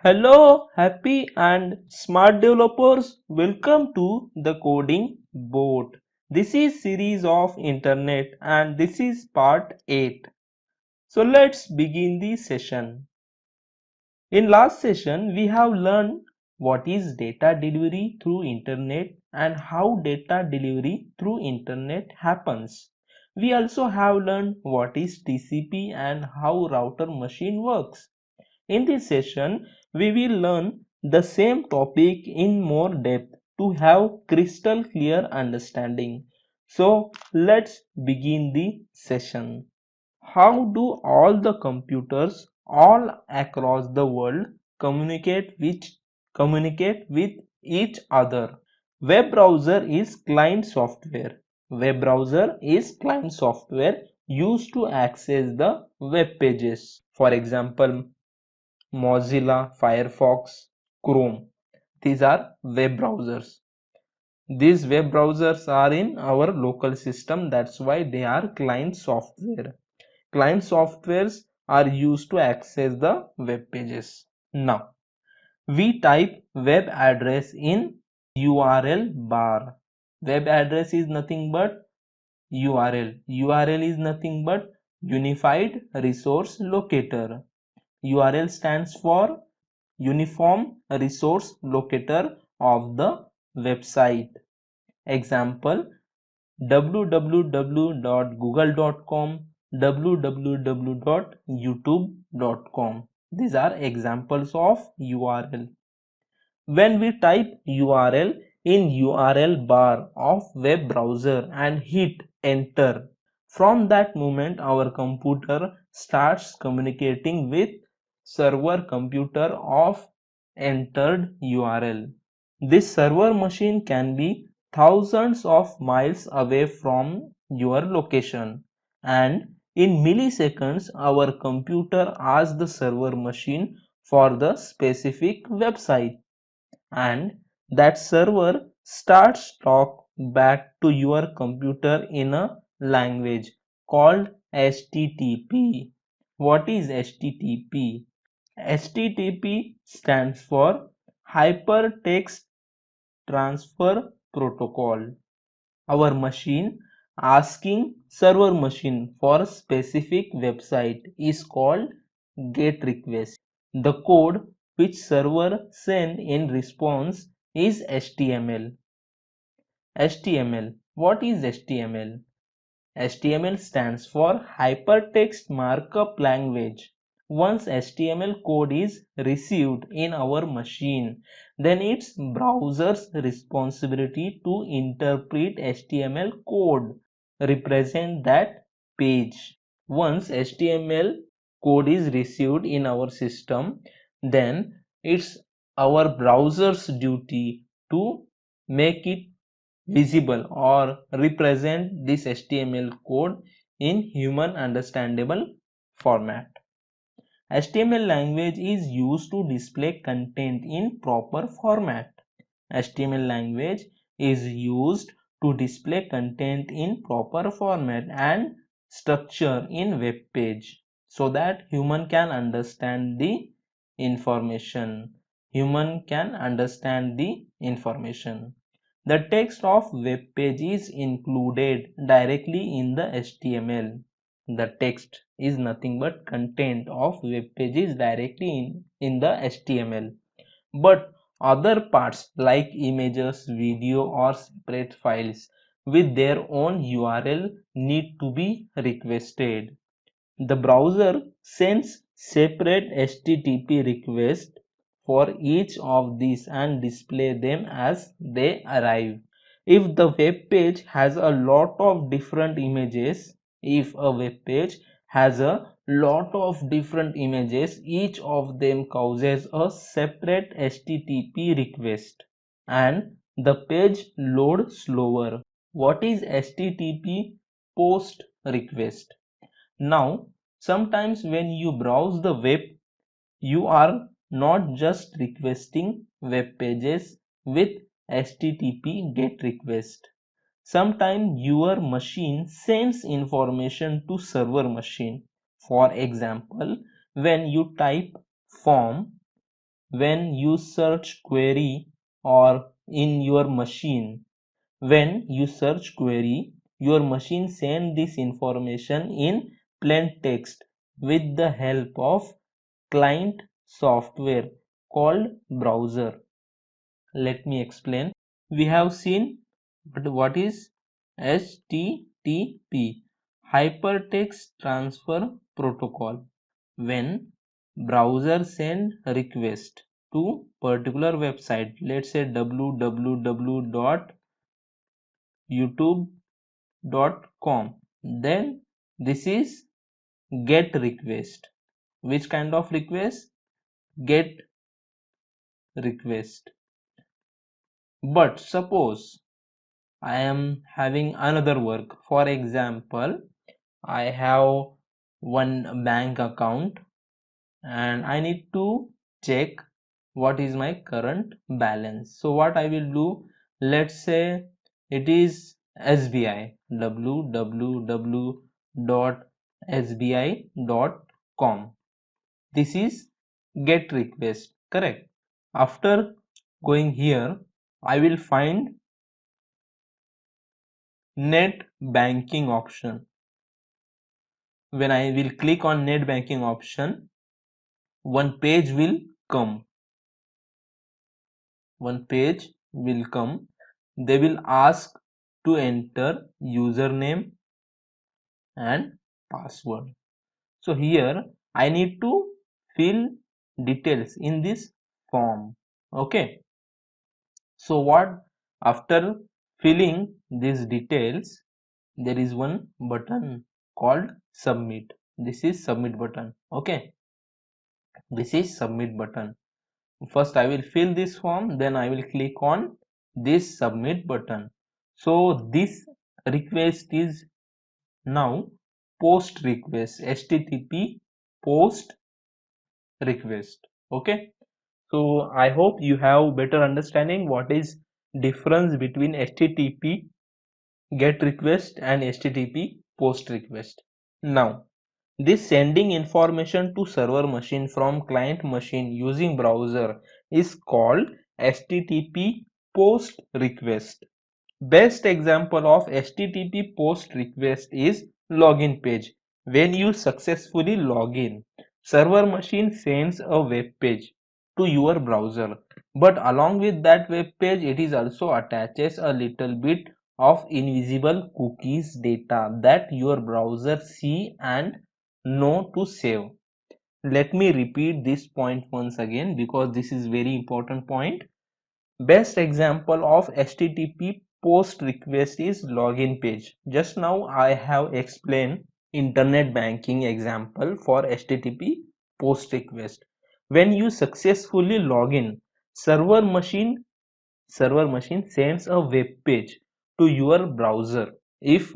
Hello, happy and smart developers. Welcome to the coding board. This is series of internet and this is part 8. So let's begin the session. In last session, we have learned what is data delivery through internet and how data delivery through internet happens. We also have learned what is TCP and how router machine works. In this session, we will learn the same topic in more depth to have crystal clear understanding. So let's begin the session. How do all the computers all across the world communicate with each other? Web browser is client software. Web browser is client software used to access the web pages. For example, Mozilla, Firefox, Chrome. These are web browsers. These web browsers are in our local system. That's why they are client software. Client softwares are used to access the web pages. Now, we type web address in URL bar. Web address is nothing but URL. URL is nothing but Unified Resource Locator. URL stands for Uniform Resource Locator of the website. Example: www.google.com, www.youtube.com. These are examples of URL. When we type URL in URL bar of web browser and hit enter, from that moment our computer starts communicating with server computer of entered URL. This server machine can be thousands of miles away from your location, and in milliseconds our computer asks the server machine for the specific website, and that server starts talk back to your computer in a language called HTTP. What is HTTP? HTTP stands for Hypertext Transfer Protocol. Our machine asking server machine for a specific website is called GET request. The code which server send in response is HTML. HTML. What is HTML? HTML stands for Hypertext Markup Language. Once HTML code is received in our machine, then it's browser's responsibility to interpret HTML code, represent that page. Once HTML code is received in our system, then it's our browser's duty to make it visible or represent this HTML code in human understandable format. HTML language is used to display content in proper format. HTML language is used to display content in proper format and structure in web page so that human can understand the information. Human can understand the information. The text of web page is included directly in the HTML. The text is nothing but content of web page is directly in the HTML. But other parts like images, video or separate files with their own URL need to be requested. The browser sends separate HTTP requests for each of these and display them as they arrive. If the web page has a lot of different images, if a web page has a lot of different images, each of them causes a separate HTTP request and the page loads slower. What is HTTP post request? Now, sometimes when you browse the web, you are not just requesting web pages with HTTP GET request. Sometimes your machine sends information to server machine. For example, when you type form when you search query or in your machine, when you search query, your machine send this information in plain text with the help of client software called browser. Let me explain. We have seen what is HTTP, Hypertext Transfer Protocol. When browser send request to particular website, let's say www.youtube.com, then this is get request. Which kind of request? Get request. But suppose I am having another work. For example, I have one bank account and I need to check what is my current balance. So what I will do, let's say it is SBI, www.sbi.com. This is get request, correct? After going here, I will find net banking option. When I will click on net banking option, one page will come. One page will come. They will ask to enter username and password. So here I need to fill details in this form. Okay. So what, after filling these details, there is one button called submit. This is submit button. Okay. This is submit button. First I will fill this form, then I will click on this submit button. So this request is now post request, HTTP post request. Okay, so I hope you have better understanding what is difference between HTTP get request and HTTP post request. Now this sending information to server machine from client machine using browser is called HTTP post request. Best example of HTTP post request is login page. When you successfully log in, server machine sends a web page to your browser. But along with that web page, it is also attaches a little bit of invisible cookies data that your browser see and know to save. Let me repeat this point once again because this is very important point. Best example of HTTP post request is login page. Just now I have explained internet banking example for HTTP post request. When you successfully log in, server machine sends a web page to your browser. If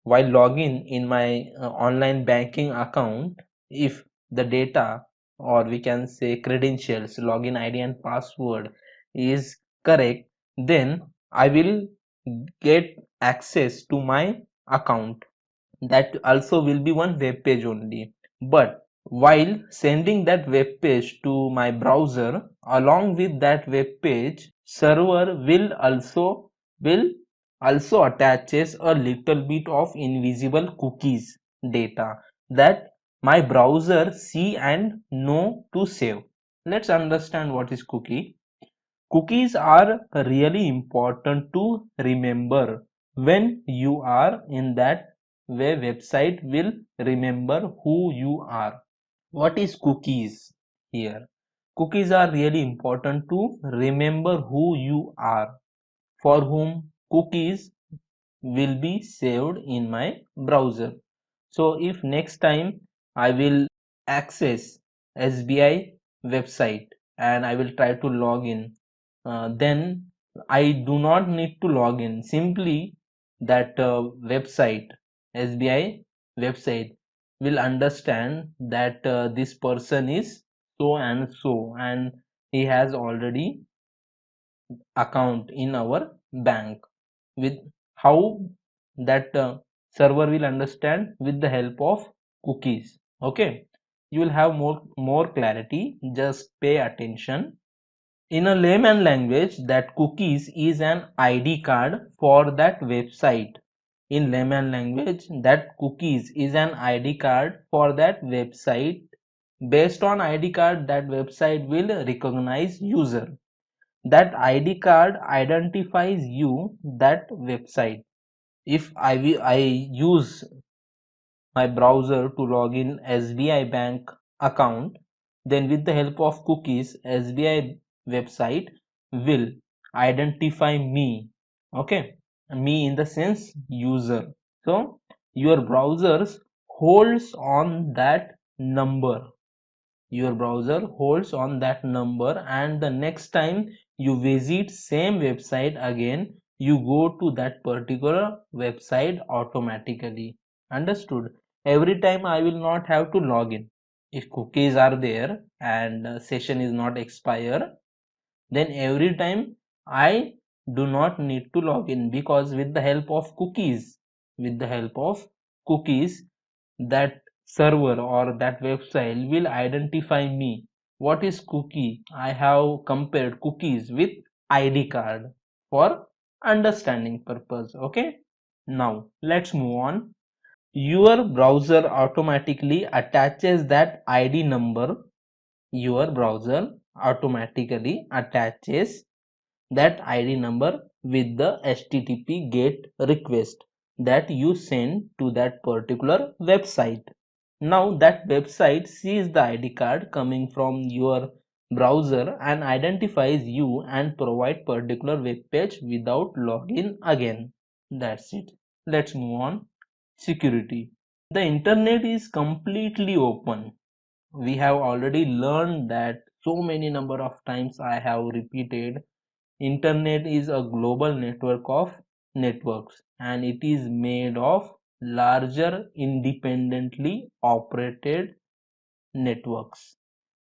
while login in my online banking account, if the data, or we can say credentials, login ID and password is correct, then I will get access to my account. That also will be one web page only. But while sending that web page to my browser, along with that web page, server will also attaches a little bit of invisible cookies data that my browser see and know to save. Let's understand what is cookie. Cookies are really important to remember. When you are in that website will remember who you are. What is cookies here? Cookies are really important to remember who you are, for whom cookies will be saved in my browser. So if next time I will access SBI website and I will try to log in, then I do not need to log in. Simply that website, SBI website, will understand that this person is so and so and he has already account in our bank. With how that server will understand with the help of cookies. Okay, you will have more clarity. Just pay attention. In a layman language, that cookies is an ID card for that website. In layman language, that cookies is an ID card for that website. Based on ID card, that website will recognize user. That ID card identifies you, that website. If I use my browser to log in SBI bank account, then with the help of cookies, SBI website will identify me. Okay, me in the sense user. So your browsers holds on that number. Your browser holds on that number, and the next time you visit same website again, you go to that particular website automatically. Understood? Every time I will not have to log in. If cookies are there and session is not expire, then every time I do not need to log in, because with the help of cookies, that server or that website will identify me. What is cookie? I have compared cookies with ID card for understanding purpose. Okay, now let's move on. Your browser automatically attaches that ID number. Your browser automatically attaches that ID number with the HTTP GET request that you send to that particular website. Now that website sees the ID card coming from your browser and identifies you and provide particular web page without login again. That's it. Let's move on. Security. The internet is completely open. We have already learned that so many number of times. I have repeated, internet is a global network of networks, and it is made of larger independently operated networks.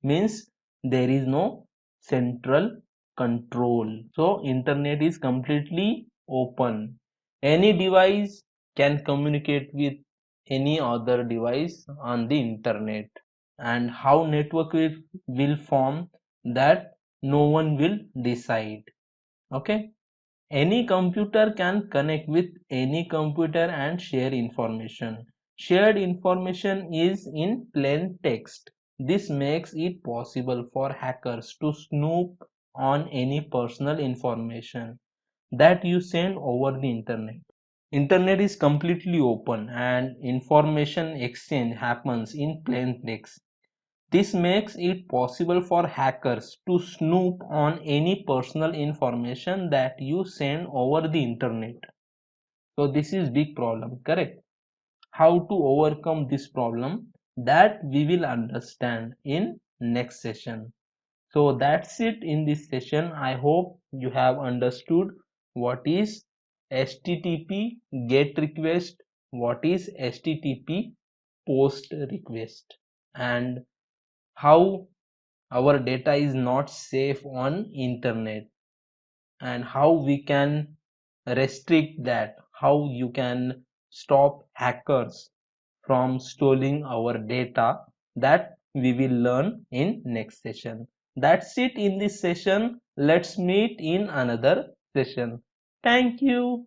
Means there is no central control. So internet is completely open. Any device can communicate with any other device on the internet. And how network will form, that no one will decide. Okay, any computer can connect with any computer and share information. Shared information is in plain text. This makes it possible for hackers to snoop on any personal information that you send over the internet. Internet is completely open and information exchange happens in plain text. This makes it possible for hackers to snoop on any personal information that you send over the internet. So this is big problem, correct? How to overcome this problem, that we will understand in next session. So that's it in this session. I hope you have understood what is HTTP GET request, what is HTTP POST request, and how our data is not safe on internet, and how we can restrict that, how you can stop hackers from stealing our data, that we will learn in next session. That's it in this session. Let's meet in another session. Thank you.